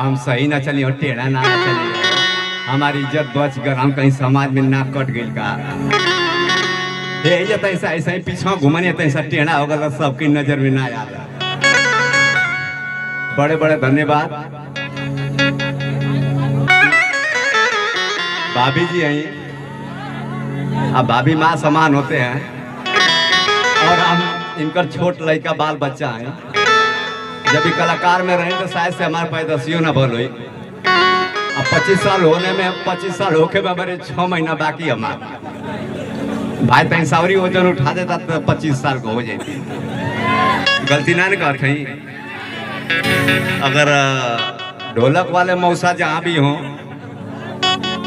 हम सही ना चली और टेढ़ा ना चली, हमारी इज्जत बच गई, हम कहीं समाज में नाक कट गई का ये ऐसा ऐसा ही पीछा घुमने ऐसा टेढ़ा हो गया सबकी नजर में ना आया। बड़े बड़े धन्यवाद भाभी जी हैं, अब भाभी माँ समान होते हैं और हम इनकर छोट लड़का बाल बच्चा हैं। जब भी कलाकार में रहे तो शायद से हमारे पैदसियों ना भल हुई। अब 25 साल होने में 25 साल होके में हमारे 6 महीना बाकी हमारा भाई पैंसावरी वजन उठा देता तो 25 साल को हो जाती। गलती ना कर कहीं अगर ढोलक वाले मौसा जहाँ भी हों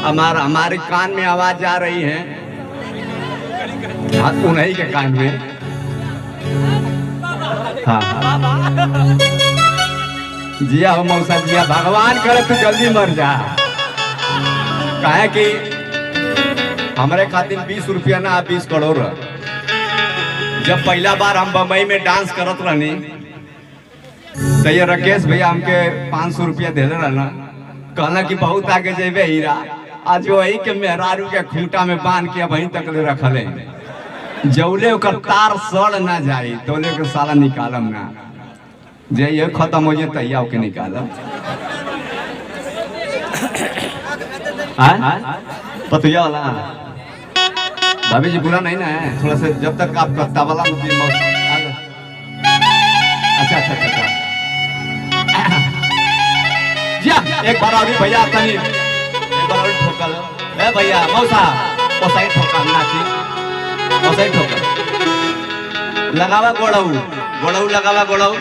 हमारे कान में आवाज जा रही है, उन्हीं के कान में। हाँ जिया हो मौसा जिया, भगवान करे तू जल्दी मर जा। काहे कि हमारे खातिर 20 रुपया ना 20 करोड़। जब पहला बार हम बम्बई में डांस करत रहनी तो ये राकेश भैया हमके 500 रुपया दे रहना, कहना कि बहुत आगे जेबे हीरा। आज वही के मेहरारू के खूंटा में बांध के वहीं तक ले रखले, जौले ओकर तार सड़ ना जाए तोले के साला निकालम ना, जे ये खत्म हो जाए तैया के निकालम। पतुया वाला भाभी जी बुरा नहीं ना है, थोड़ा सा जब तक आप कत्ता वाला अच्छा अच्छा अच्छा जी एक बार अभी भैया तनी एक बार और ठोकल ए भैया मौसा ओसाई ठोकल नाची ओसाई ठोकल लगावा गोड़ऊ गोड़ऊ लगावा गोड़ऊ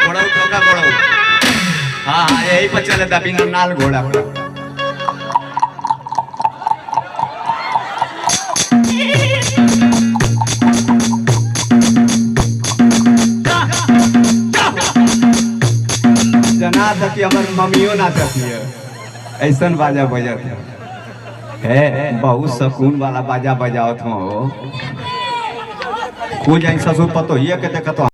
गोड़ऊ ठोका गोड़ऊ। हाँ हाँ यही पर चले दबी नाल घोड़ा जना सकी हमारी मम्मियों ना सकी है ऐसा बाजा बजत है, बहुत सुकून वाला बाजा बजावत हो। कुछ ससुर पतो ही है के देखत